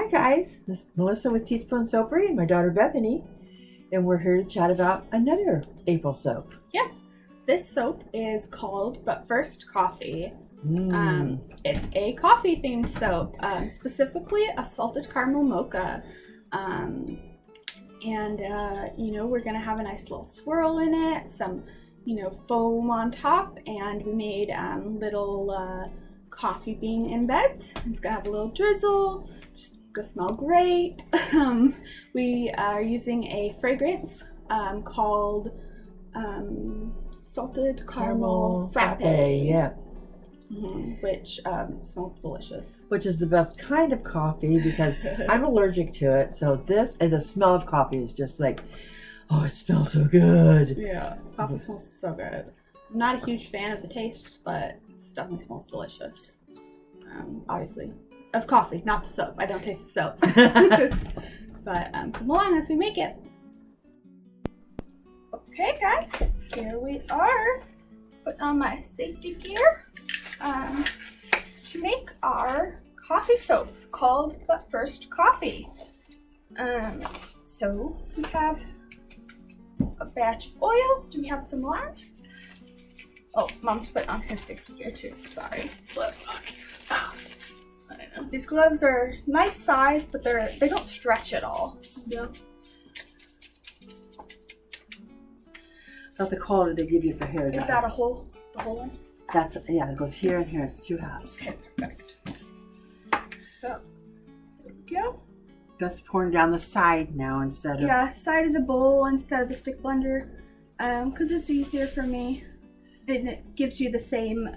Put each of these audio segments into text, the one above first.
Hi guys, this is Melissa with Teaspoonsoapery and my daughter Bethany, and we're here to chat about another April soap. Yeah, this soap is called But First Coffee. It's a coffee themed soap, specifically a salted caramel mocha. We're gonna have a nice little swirl in it, some, foam on top, and we made little coffee bean embeds. It's gonna have a little drizzle. It's gonna smell great. We are using a fragrance called salted caramel frappe. Yeah. Which smells delicious. Which is the best kind of coffee because I'm allergic to it. So this and the smell of coffee is just like, oh, it smells so good. Yeah, coffee smells so good. I'm not a huge fan of the taste, but it definitely smells delicious. Obviously, of coffee, not the soap. I don't taste the soap. But come along as we make it. Okay, guys, here we are. Put on my safety gear to make our coffee soap called But First Coffee. So we have a batch of oils. Do we have some left? Oh, Mom's put on her safety gear too. Sorry. I know. These gloves are nice size, but they don't stretch at all. Yeah. Not the quality they give you for hair. Is that a hole? The whole one? That's, yeah, it goes here and here. It's 2 halves. Okay, perfect. So, there we go. That's pouring down the side now instead of... Yeah, side of the bowl instead of the stick blender, because it's easier for me. And it gives you the same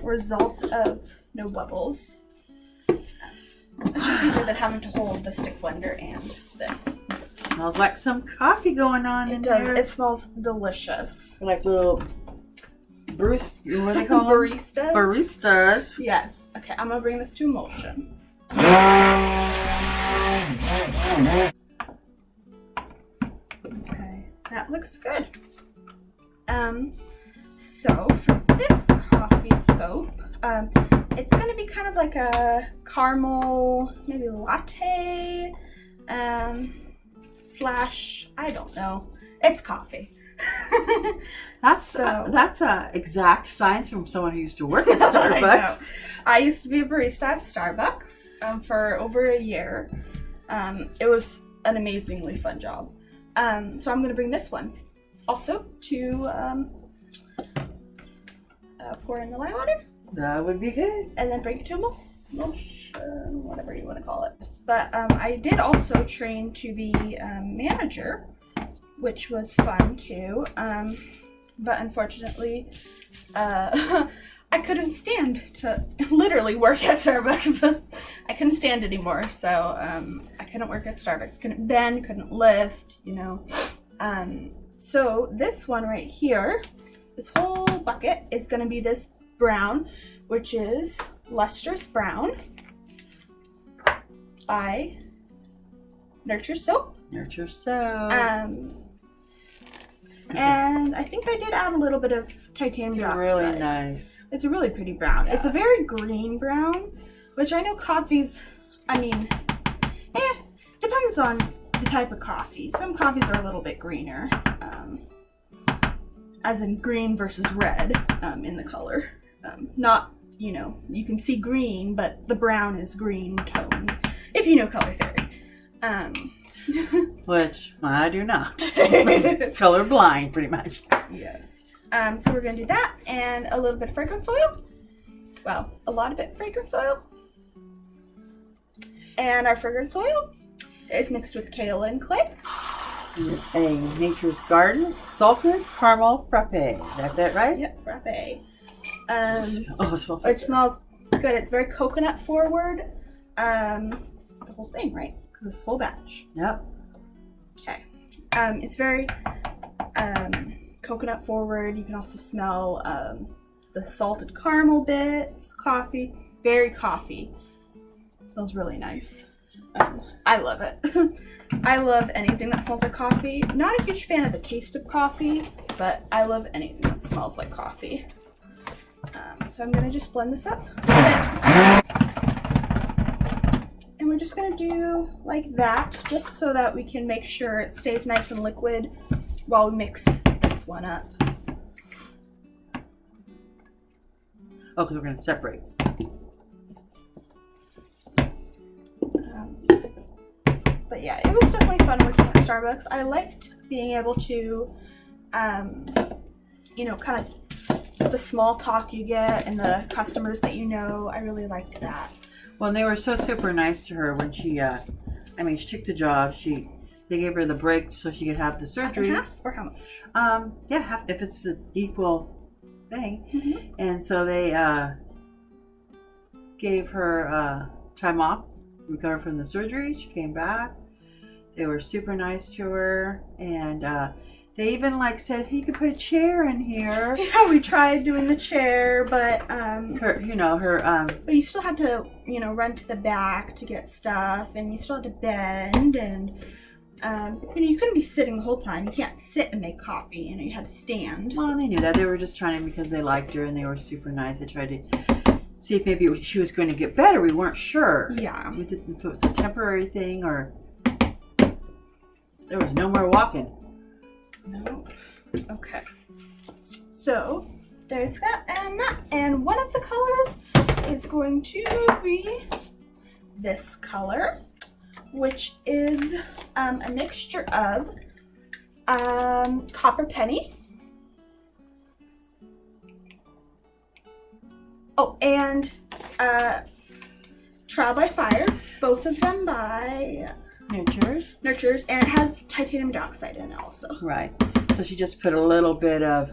result of no bubbles. It's just easier than having to hold the stick blender and this. Smells like some coffee going on in there. It smells delicious. Like little what do they call them? Baristas? Baristas. Yes. Okay, I'm gonna bring this to emulsion. Okay, that looks good. So for this coffee soap, it's gonna be kind of like a caramel, maybe latte, slash, I don't know. It's coffee. That's a exact science from someone who used to work at Starbucks. I used to be a barista at Starbucks for over a year. It was an amazingly fun job. So I'm going to bring this one also to pour in the lime water. That would be good. And then bring it to emulsion, whatever you want to call it. But I did also train to be manager, which was fun too. But unfortunately, I couldn't stand to literally work at Starbucks. I couldn't stand anymore, so I couldn't work at Starbucks. Couldn't bend, couldn't lift, So this one right here, this whole bucket is going to be this brown, which is Lustrous Brown by Nurture Soap. Nurture Soap. And I think I did add a little bit of titanium dioxide. Really nice. It's a really pretty brown. Yeah. It's a very green brown, which I know coffees, depends on the type of coffee. Some coffees are a little bit greener, as in green versus red in the color. Not, you can see green, but the brown is green tone, if you know color theory. Which I do not. Color blind, pretty much. Yes. So we're going to do that and a little bit of fragrance oil. Well, a lot of it fragrance oil. And our fragrance oil is mixed with kaolin clay. It's a Nature's Garden salted caramel frappe. That's it, right? Yep, frappe. It smells so good. Smells good. It's very coconut forward. The whole thing, right? This whole batch. Yep. Okay. It's very coconut forward. You can also smell the salted caramel bits, coffee. Very coffee. It smells really nice. I love it. I love anything that smells like coffee. Not a huge fan of the taste of coffee, but I love anything that smells like coffee. So I'm going to just blend this up a bit. And we're just gonna do like that, just so that we can make sure it stays nice and liquid while we mix this one up. Oh, because we're going to separate. But yeah, it was definitely fun working at Starbucks. I liked being able to, you know, kind of the small talk you get and the customers that you know. I really liked that. Well, and they were so super nice to her when she, I mean, she took the job. They gave her the break so she could have the surgery. Half or how much? Yeah, half if it's the equal thing. Mm-hmm. And so they gave her time off, recover from the surgery. She came back. They were super nice to her, and they even like said, "Hey, you could put a chair in here." Yeah, we tried doing the chair, but but you still had to, you know, run to the back to get stuff, and you still had to bend, and you know, you couldn't be sitting the whole time. You can't sit and make coffee. You know, you had to stand. Well, they knew that. They were just trying because they liked her and they were super nice. They tried to see if maybe she was going to get better. We weren't sure. Yeah. We didn't if it was a temporary thing or there was no more walking. No. Okay. So there's that and that, and one of the colors is going to be this color, which is a mixture of Copper Penny. Oh, and Trial by Fire, both of them by Nurtures, and it has titanium dioxide in it also. Right. So she just put a little bit of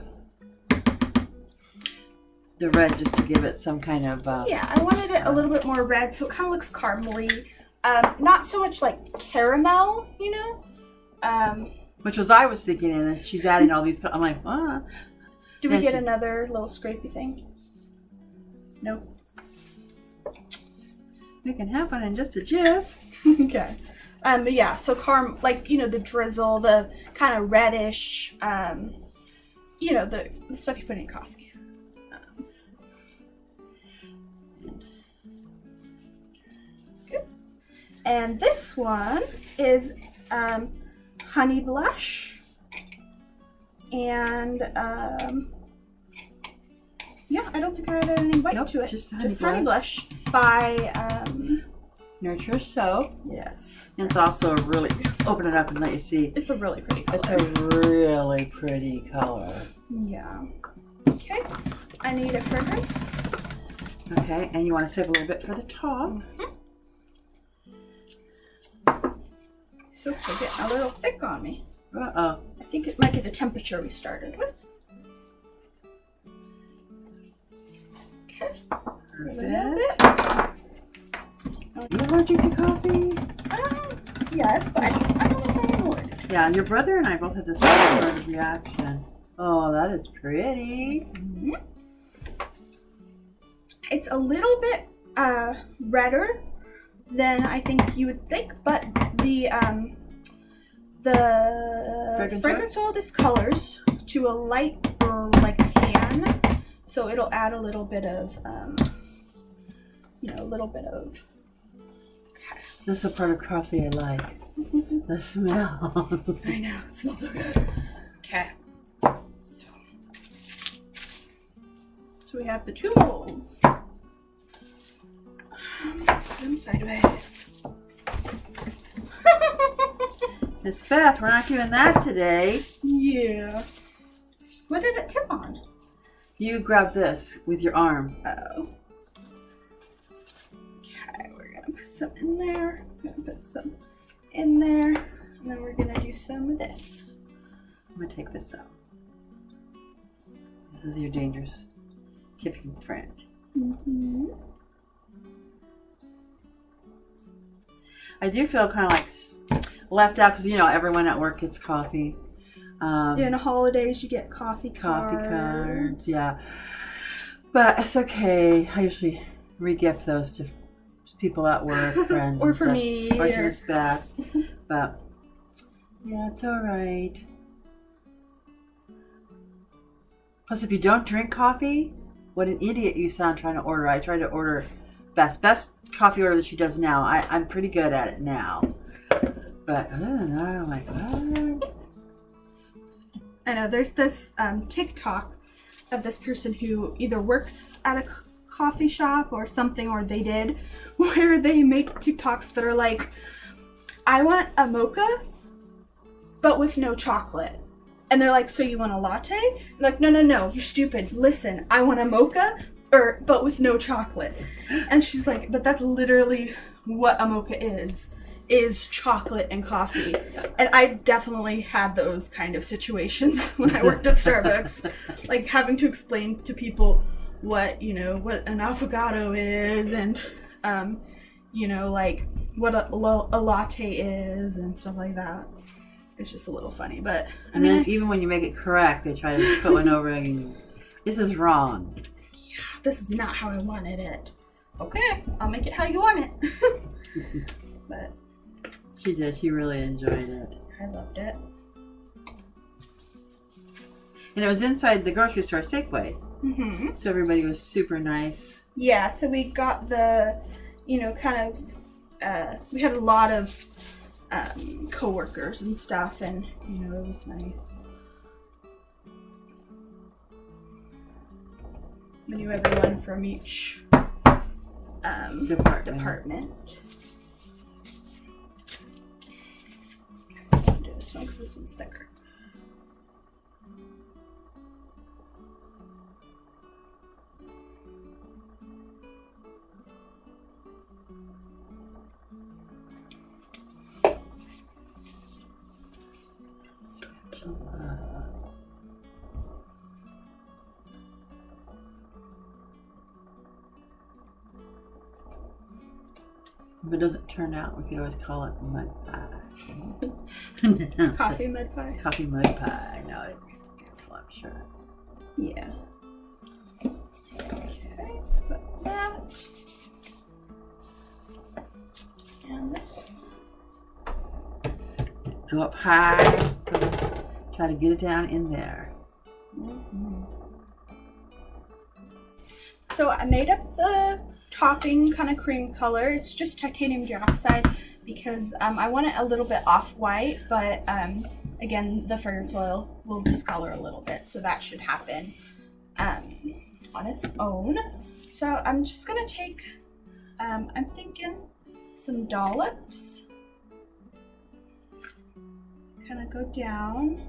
the red just to give it some kind of... yeah, I wanted it a little bit more red, so it kind of looks caramely. Not so much like caramel, you know? Which was I was thinking, and she's adding all these... I'm like, ah. Did we get another little scrapey thing? No. We can have one in just a jiff. Okay. But yeah, so like, you know, the drizzle, the kind of reddish, you know, the stuff you put in coffee. Good. And this one is Honey Blush. And yeah, I don't think I added any white to it. Just Honey Blush by Nurture Soap. Yes. And it's also a really, open it up and let you see. It's a really pretty color. It's a really pretty color. Yeah. Okay. I need a fragrance. Okay, and you want to save a little bit for the top. So they're getting a little thick on me. Uh-oh. I think it might be the temperature we started with. Okay. A little bit. Are you allergic to coffee? Yes, but I don't know if I'm allergic. Yeah, your brother and I both had the same sort of reaction. Oh, that is pretty. Mm-hmm. It's a little bit redder than I think you would think, but the fragrance oil discolors to a light or like tan, so it'll add a little bit of you know, a little bit of. Okay. This is the part of coffee I like. The smell. I know, it smells so good. Okay. So we have the two molds. Put them sideways. Miss Beth, we're not doing that today. Yeah. What did it tip on? You grab this with your arm. Oh. Okay, we're gonna put some in there. We're gonna put some in there. And then we're gonna do some of this. I'm gonna take this out. This is your dangerous tipping friend. Mm-hmm. I do feel kind of like left out because, you know, everyone at work gets coffee. In holidays, you get coffee cards. Yeah. But it's okay. I usually re-gift those to people at work, friends, or and for stuff. me, or to Miss Beth. But yeah, it's all right. Plus, if you don't drink coffee, what an idiot you sound trying to order. I tried to order best coffee order that she does now. I'm pretty good at it now. But other than that, I'm like, what? I know there's this TikTok of this person who either works at a coffee shop or something, or they did, where they make TikToks that are like, I want a mocha, but with no chocolate. And they're like, so you want a latte? I'm like, no, you're stupid. Listen, I want a mocha, but with no chocolate. And she's like, but that's literally what a mocha is chocolate and coffee. And I definitely had those kind of situations when I worked at Starbucks, like having to explain to people what an affogato is, and like what a latte is and stuff like that. It's just a little funny, but and then even when you make it correct, they try to put one over and this is wrong. Yeah, this is not how I wanted it. Okay, I'll make it how you want it. But she did. She really enjoyed it. I loved it. And it was inside the grocery store, Safeway. Mm-hmm. So everybody was super nice. Yeah, so we got the, kind of, we had a lot of co-workers and stuff, and it was nice. We knew everyone from each department. I'll do this one because this one's thicker. If it doesn't turn out, we could always call it mud pie. Coffee mud pie? Coffee mud pie. No, it's beautiful, I'm sure. Yeah. Okay, put that. And this. Go up high. Try to get it down in there. Mm-hmm. So I made up the topping kind of cream color. It's just titanium dioxide because I want it a little bit off-white, but again, the fragrance oil will discolor a little bit, so that should happen on its own. So I'm just gonna take, I'm thinking some dollops, kind of go down.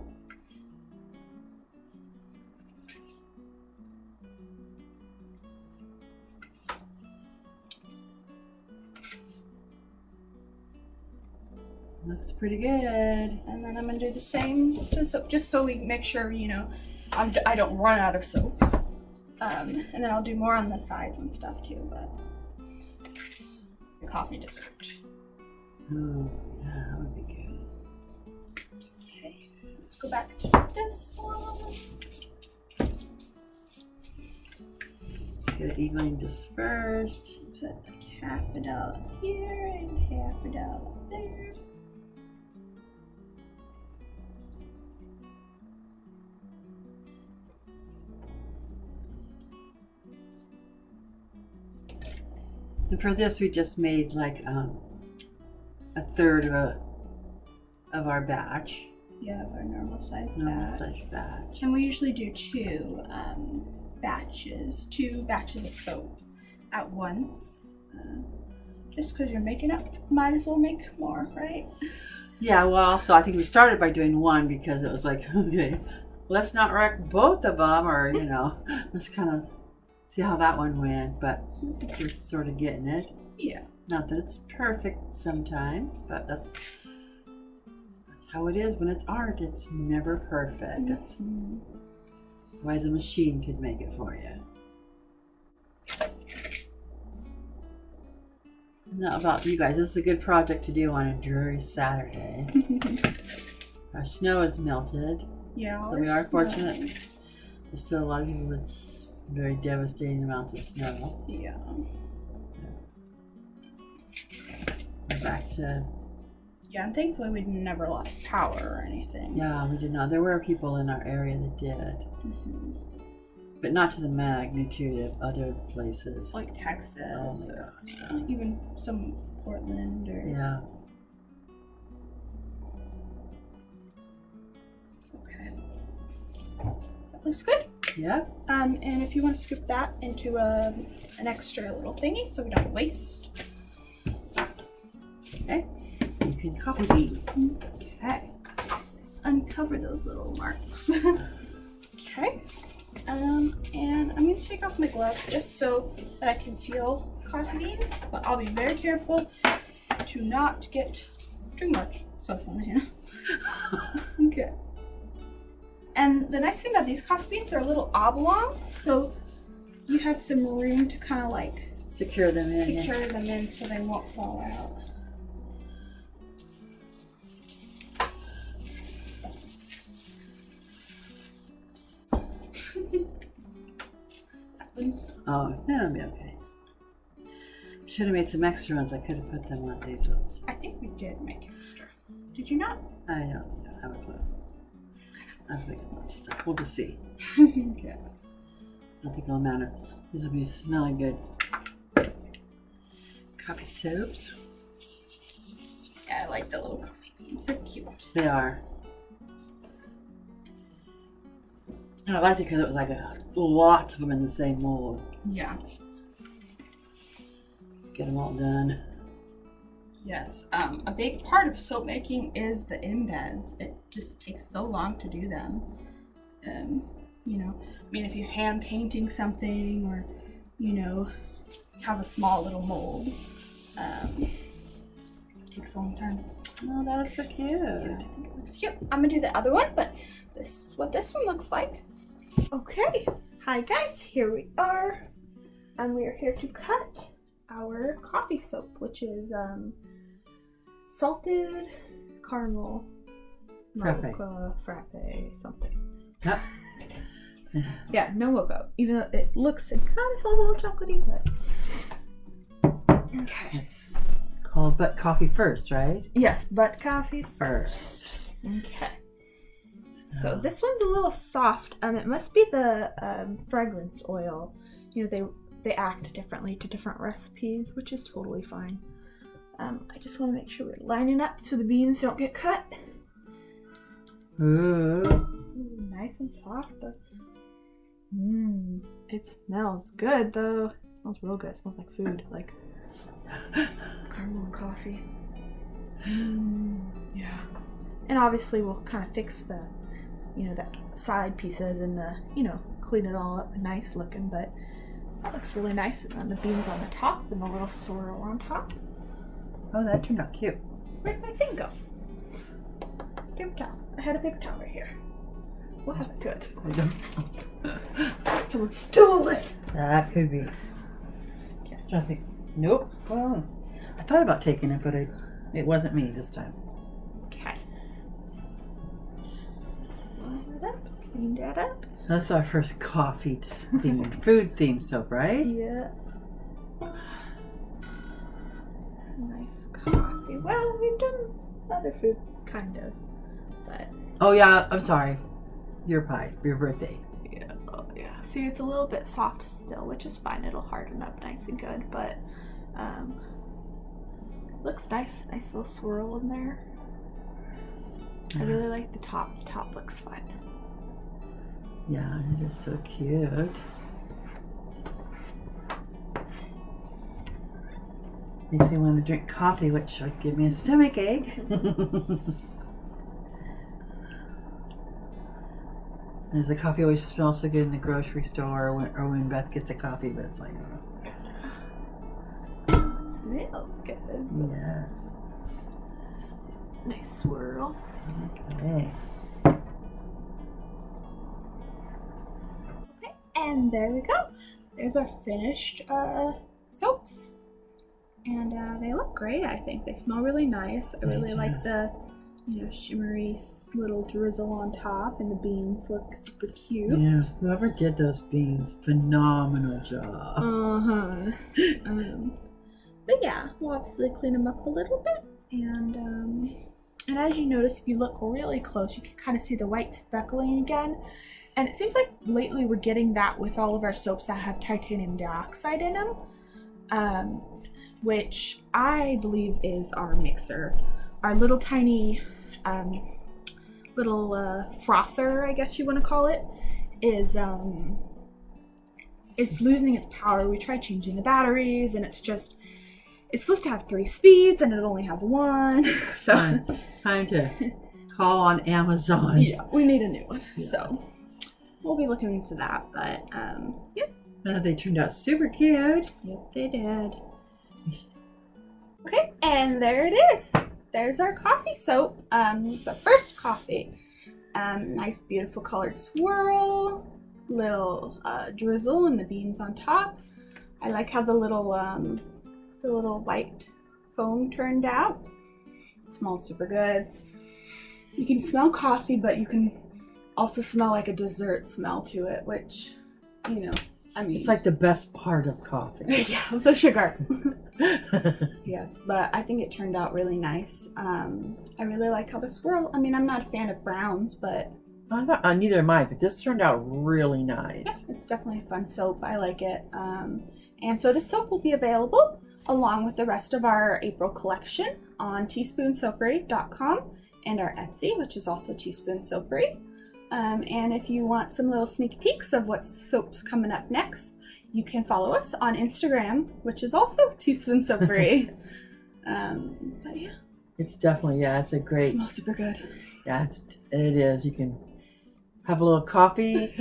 Looks pretty good. And then I'm gonna do the same to soap, just so we make sure, I don't run out of soap. And then I'll do more on the sides and stuff too, but coffee dessert. Oh, yeah, that would be good. Okay, let's go back to this one. Get it evenly dispersed. Put like half a dollop here and half a dollop there. And for this, we just made like a third of our batch. Yeah, our normal size batch. And we usually do two batches of soap at once. Just because you're making up, might as well make more, right? Yeah, well, so I think we started by doing one because it was like, okay, let's not wreck both of them, or let's kind of see how that one went. But I think we're sort of getting it. Yeah. Not that it's perfect sometimes, but that's how it is when it's art. It's never perfect. Mm-hmm. Otherwise a machine could make it for you. Not about you guys. This is a good project to do on a dreary Saturday. Our snow is melted. Yeah. So we are fortunate. There's still a lot of people with very devastating amounts of snow. Yeah. We're back to... Yeah, and thankfully we never lost power or anything. Yeah, we did not. There were people in our area that did. Mm-hmm. But not to the magnitude of other places. Like Texas, Oh my or gosh. even some of Portland, or Yeah. okay, that looks good. Yeah. And if you want to scoop that into an extra little thingy, so we don't waste. Okay. You can coffee bean. Okay. Let's uncover those little marks. Okay. And I'm going to take off my glove just so that I can feel coffee beans, but I'll be very careful to not get too much soap on my hand. Okay. And the nice thing about these coffee beans, they're a little oblong, so you have some room to kind of like Secure them in. secure them in so they won't fall out. Oh, that'll be okay. Should have made some extra ones. I could have put them on these ones. I think we did make extra. Did you not? I don't have a clue. I was making lots of stuff. We'll just see. Okay. I don't think it'll matter. These will be smelling good. Coffee soaps. Yeah, I like the little coffee beans. They're cute. They are. And I liked it because it was like lots of them in the same mold. Yeah. Get them all done. Yes. A big part of soap making is the indents. It just takes so long to do them. You know, I mean, if you're hand painting something, or you know, have a small little mold, it takes a long time. Oh, that is so cute. Yeah, I think it looks cute. I'm gonna do the other one, but this is what this one looks like. Okay. Hi guys, here we are, and we are here to cut our coffee soap, which is salted caramel Frappe. mocha frappe something. Yep. Yeah, no mocha. Even though it looks and kind of smells a little chocolatey, but okay. It's called But Coffee First, right? Yes, but coffee first. Okay. So this one's a little soft. It must be the fragrance oil. You know, they act differently to different recipes, which is totally fine. I just want to make sure we're lining up so the beans don't get cut. Ooh. Ooh, nice and soft. It smells good though. It smells real good. It smells like food, like caramel and coffee. Yeah. And obviously we'll kind of fix the, you know, that side pieces and the, you know, clean it all up nice looking, but that looks really nice. And then the beans on the top and the little swirl on top. Oh, that turned out cute. Where'd my thing go? Paper towel. I had a paper towel right here. What happened to it? I don't. Someone stole it! That could be. Okay. I think. Nope. Well, I thought about taking it, but it wasn't me this time. Okay. Line that up. Clean that up. That's our first coffee themed, food themed soap, right? Yeah. Nice coffee. Well, we've done other food, kind of. But Oh yeah, I'm sorry. Your pie, your birthday. yeah, yeah. See, it's a little bit soft still, which is fine. It'll harden up nice and good, but looks nice. Nice little swirl in there. I really like the top. The top looks fun. Yeah, it is so cute. Makes me want to drink coffee, which would give me a stomach ache. There's a coffee always smells so good in the grocery store, or when Beth gets a coffee, but it's like, It smells good. yes. Nice swirl. Okay. Okay, and there we go. There's our finished soaps. And they look great, I think. They smell really nice. I really like the, you know, shimmery little drizzle on top, and the beans look super cute. Yeah, whoever did those beans, phenomenal job. But yeah, we'll obviously clean them up a little bit. And as you notice, if you look really close, you can kind of see the white speckling again. And it seems like lately we're getting that with all of our soaps that have titanium dioxide in them, which I believe is our mixer. Our little tiny little frother, I guess you want to call it, is it's losing its power. We tried changing the batteries, and it's supposed to have 3 speeds, and it only has 1. So time to call on Amazon. Yeah, we need a new one. Yeah. So we'll be looking into that. But yeah. They turned out super cute. Yep, they did. Okay, and there it is. There's our coffee soap. The first coffee. Nice, beautiful colored swirl. Little drizzle and the beans on top. I like how the little white foam turned out. It smells super good. You can smell coffee, but you can also smell like a dessert smell to it, which, I mean, it's like the best part of coffee. Yeah, the sugar. Yes, but I think it turned out really nice. I really like how the swirl, I'm not a fan of browns, but neither am I, but this turned out really nice. Yeah, it's definitely a fun soap. I like it. And so this soap will be available along with the rest of our April collection on teaspoonsoapery.com and our Etsy, which is also Teaspoonsoapery. And if you want some little sneak peeks of what soap's coming up next, you can follow us on Instagram, which is also Teaspoonsoapery. But yeah. It's definitely, it's a great. It smells super good. Yeah, it is. You can have a little coffee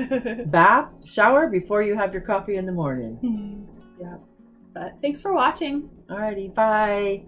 bath, shower before you have your coffee in the morning. Yeah. But thanks for watching. Alrighty, bye.